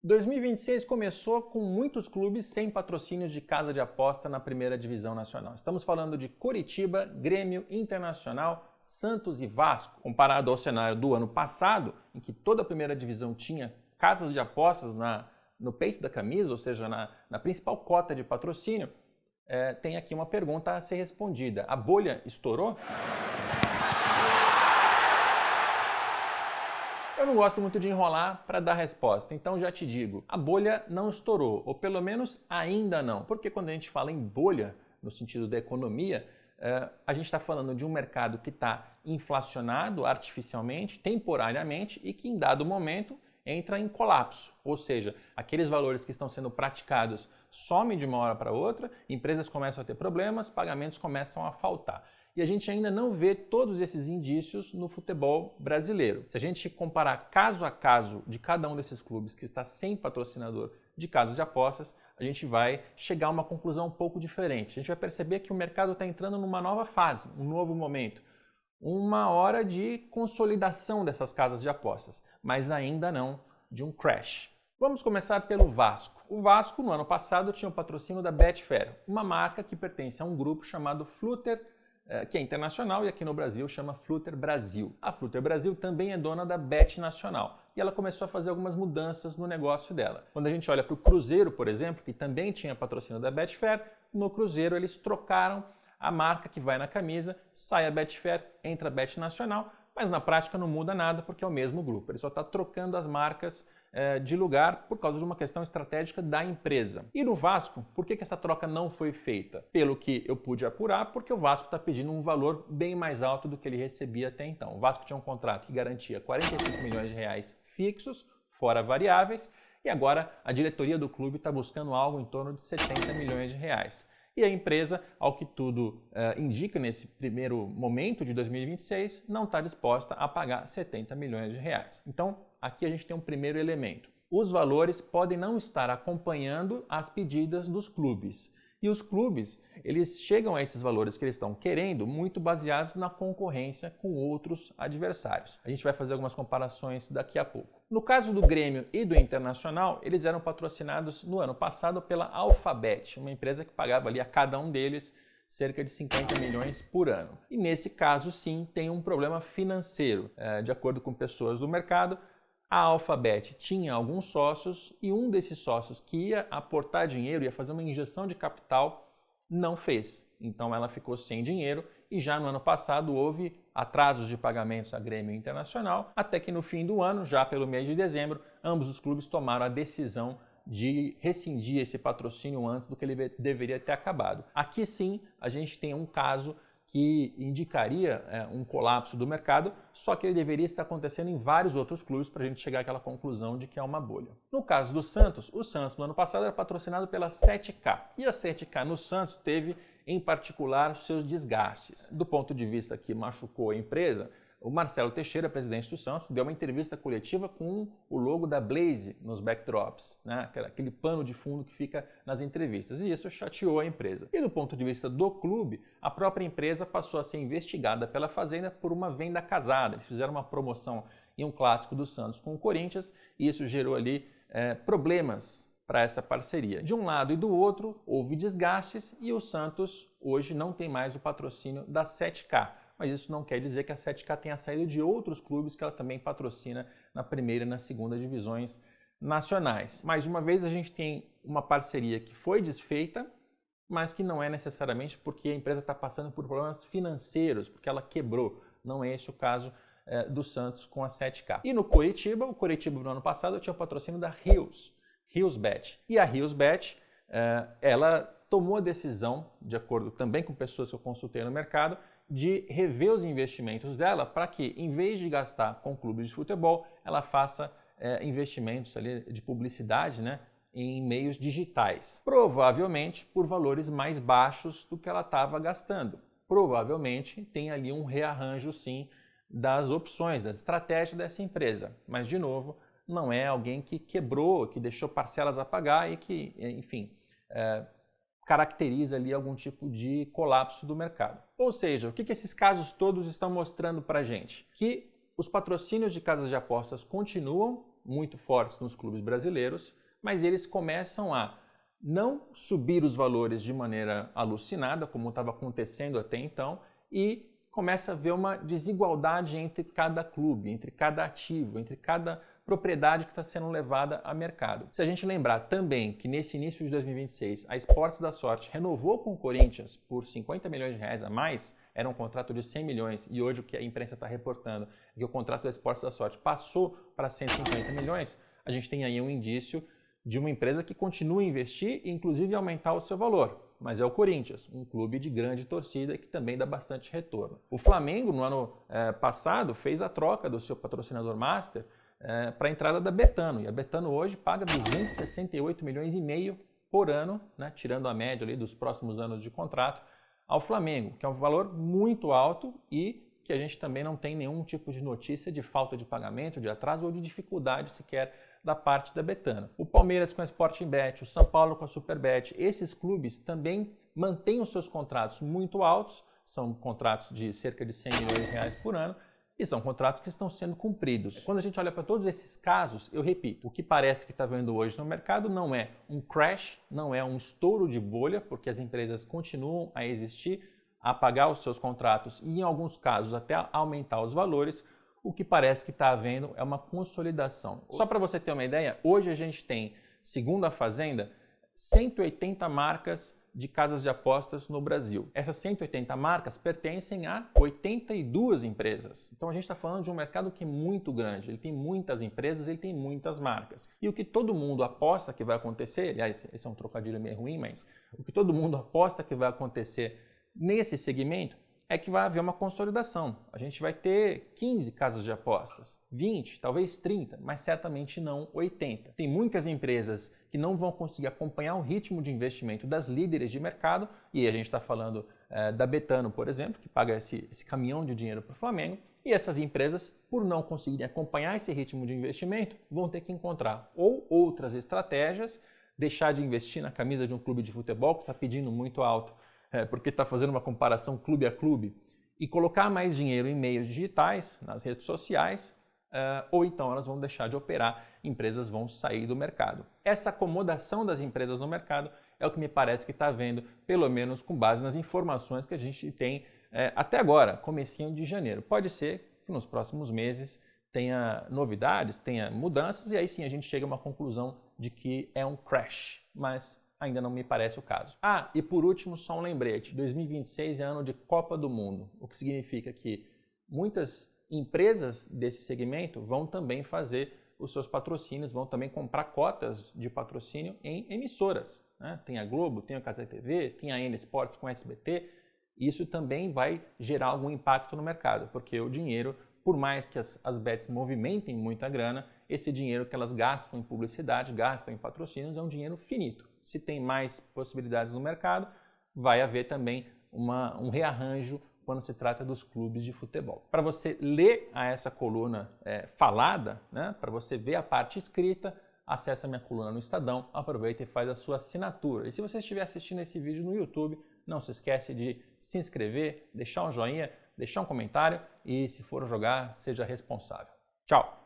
2026 começou com muitos clubes sem patrocínios de casa de aposta na primeira divisão nacional. Estamos falando de Coritiba, Grêmio, Internacional, Santos e Vasco. Comparado ao cenário do ano passado, em que toda a primeira divisão tinha casas de apostas no peito da camisa, ou seja, na principal cota de patrocínio, tem aqui uma pergunta a ser respondida. A bolha estourou? Eu não gosto muito de enrolar para dar resposta, então já te digo, a bolha não estourou, ou pelo menos ainda não, porque quando a gente fala em bolha, no sentido da economia, a gente está falando de um mercado que está inflacionado artificialmente, temporariamente, e que em dado momento entra em colapso, ou seja, aqueles valores que estão sendo praticados somem de uma hora para outra, empresas começam a ter problemas, pagamentos começam a faltar. E a gente ainda não vê todos esses indícios no futebol brasileiro. Se a gente comparar caso a caso de cada um desses clubes que está sem patrocinador de casas de apostas, a gente vai chegar a uma conclusão um pouco diferente. A gente vai perceber que o mercado está entrando numa nova fase, um novo momento, uma hora de consolidação dessas casas de apostas, mas ainda não de um crash. Vamos começar pelo Vasco. O Vasco, no ano passado, tinha o patrocínio da Betfair, uma marca que pertence a um grupo chamado Flutter, que é internacional e aqui no Brasil chama Flutter Brasil. A Flutter Brasil também é dona da Bet Nacional e ela começou a fazer algumas mudanças no negócio dela. Quando a gente olha para o Cruzeiro, por exemplo, que também tinha patrocínio da Betfair, no Cruzeiro eles trocaram a marca que vai na camisa, sai a Betfair, entra a Bet Nacional, mas na prática não muda nada porque é o mesmo grupo. Ele só está trocando as marcas de lugar por causa de uma questão estratégica da empresa. E no Vasco, por que essa troca não foi feita? Pelo que eu pude apurar, porque o Vasco está pedindo um valor bem mais alto do que ele recebia até então. O Vasco tinha um contrato que garantia 45 milhões de reais fixos, fora variáveis, e agora a diretoria do clube está buscando algo em torno de 70 milhões de reais. E a empresa, ao que tudo indica nesse primeiro momento de 2026, não está disposta a pagar 70 milhões de reais. Então, aqui a gente tem um primeiro elemento. Os valores podem não estar acompanhando as pedidas dos clubes. E os clubes, eles chegam a esses valores que eles estão querendo muito baseados na concorrência com outros adversários. A gente vai fazer algumas comparações daqui a pouco. No caso do Grêmio e do Internacional, eles eram patrocinados no ano passado pela Alphabet, uma empresa que pagava ali a cada um deles cerca de 50 milhões por ano. E nesse caso, sim, tem um problema financeiro. De acordo com pessoas do mercado, a Alphabet tinha alguns sócios e um desses sócios que ia aportar dinheiro, ia fazer uma injeção de capital, não fez. Então ela ficou sem dinheiro e já no ano passado houve atrasos de pagamentos a Grêmio Internacional, até que no fim do ano, já pelo mês de dezembro, ambos os clubes tomaram a decisão de rescindir esse patrocínio antes do que ele deveria ter acabado. Aqui sim a gente tem um caso que indicaria um colapso do mercado, só que ele deveria estar acontecendo em vários outros clubes para a gente chegar àquela conclusão de que é uma bolha. No caso do Santos, o Santos no ano passado era patrocinado pela 7K. E a 7K no Santos teve, em particular, seus desgastes. Do ponto de vista que machucou a empresa, o Marcelo Teixeira, presidente do Santos, deu uma entrevista coletiva com o logo da Blaze nos backdrops, né? Aquele pano de fundo que fica nas entrevistas, e isso chateou a empresa. E do ponto de vista do clube, a própria empresa passou a ser investigada pela Fazenda por uma venda casada. Eles fizeram uma promoção em um clássico do Santos com o Corinthians, e isso gerou ali problemas para essa parceria. De um lado e do outro, houve desgastes e o Santos hoje não tem mais o patrocínio da 7K. Mas isso não quer dizer que a 7K tenha saído de outros clubes que ela também patrocina na primeira e na segunda divisões nacionais. Mais uma vez, a gente tem uma parceria que foi desfeita, mas que não é necessariamente porque a empresa está passando por problemas financeiros, porque ela quebrou. Não é esse o caso do Santos com a 7K. E no Coritiba, o Coritiba no ano passado tinha o patrocínio da Hillsbet. E a Hillsbet, ela tomou a decisão, de acordo também com pessoas que eu consultei no mercado, de rever os investimentos dela para que, em vez de gastar com clubes de futebol, ela faça investimentos ali de publicidade, né, em meios digitais. Provavelmente por valores mais baixos do que ela estava gastando. Provavelmente tem ali um rearranjo, sim, das opções, das estratégias dessa empresa. Mas, de novo, não é alguém que quebrou, que deixou parcelas a pagar e que, enfim, caracteriza ali algum tipo de colapso do mercado. Ou seja, o que esses casos todos estão mostrando para a gente? Que os patrocínios de casas de apostas continuam muito fortes nos clubes brasileiros, mas eles começam a não subir os valores de maneira alucinada, como estava acontecendo até então, e começa a haver uma desigualdade entre cada clube, entre cada ativo, entre cada propriedade que está sendo levada a mercado. Se a gente lembrar também que nesse início de 2026 a Esportes da Sorte renovou com o Corinthians por 50 milhões de reais a mais, era um contrato de 100 milhões e hoje o que a imprensa está reportando é que o contrato da Esportes da Sorte passou para 150 milhões, a gente tem aí um indício de uma empresa que continua a investir e inclusive aumentar o seu valor. Mas é o Corinthians, um clube de grande torcida que também dá bastante retorno. O Flamengo, no ano passado, fez a troca do seu patrocinador master para a entrada da Betano. E a Betano hoje paga 268 milhões e meio por ano, né, tirando a média ali dos próximos anos de contrato, ao Flamengo, que é um valor muito alto e que a gente também não tem nenhum tipo de notícia de falta de pagamento, de atraso ou de dificuldade sequer da parte da Betano. O Palmeiras com a Sporting Bet, o São Paulo com a Superbet, esses clubes também mantêm os seus contratos muito altos, são contratos de cerca de 100 milhões de reais por ano, e são contratos que estão sendo cumpridos. Quando a gente olha para todos esses casos, eu repito, o que parece que está vendo hoje no mercado não é um crash, não é um estouro de bolha, porque as empresas continuam a existir, a pagar os seus contratos e, em alguns casos, até aumentar os valores. O que parece que está havendo é uma consolidação. Só para você ter uma ideia, hoje a gente tem, segundo a Fazenda, 180 marcas de casas de apostas no Brasil. Essas 180 marcas pertencem a 82 empresas. Então a gente está falando de um mercado que é muito grande, ele tem muitas empresas, ele tem muitas marcas. E o que todo mundo aposta que vai acontecer, aliás, esse é um trocadilho meio ruim, mas o que todo mundo aposta que vai acontecer nesse segmento é que vai haver uma consolidação. A gente vai ter 15 casas de apostas, 20, talvez 30, mas certamente não 80. Tem muitas empresas que não vão conseguir acompanhar o ritmo de investimento das líderes de mercado, e a gente está falando da Betano, por exemplo, que paga esse caminhão de dinheiro para o Flamengo, e essas empresas, por não conseguirem acompanhar esse ritmo de investimento, vão ter que encontrar ou outras estratégias, deixar de investir na camisa de um clube de futebol que está pedindo muito alto, porque está fazendo uma comparação clube a clube, e colocar mais dinheiro em meios digitais, nas redes sociais, ou então elas vão deixar de operar, empresas vão sair do mercado. Essa acomodação das empresas no mercado é o que me parece que está havendo, pelo menos com base nas informações que a gente tem até agora, comecinho de janeiro. Pode ser que nos próximos meses tenha novidades, tenha mudanças, e aí sim a gente chega a uma conclusão de que é um crash, mas ainda não me parece o caso. E por último, só um lembrete. 2026 é ano de Copa do Mundo, o que significa que muitas empresas desse segmento vão também fazer os seus patrocínios, vão também comprar cotas de patrocínio em emissoras. Né? Tem a Globo, tem a Cazé TV, tem a N Sports com a SBT. Isso também vai gerar algum impacto no mercado, porque o dinheiro, por mais que as bets movimentem muita grana, esse dinheiro que elas gastam em publicidade, gastam em patrocínios, é um dinheiro finito. Se tem mais possibilidades no mercado, vai haver também um rearranjo quando se trata dos clubes de futebol. Para você ler essa coluna falada, né, para você ver a parte escrita, acesse a minha coluna no Estadão, aproveita e faz a sua assinatura. E se você estiver assistindo esse vídeo no YouTube, não se esquece de se inscrever, deixar um joinha, deixar um comentário e, se for jogar, seja responsável. Tchau!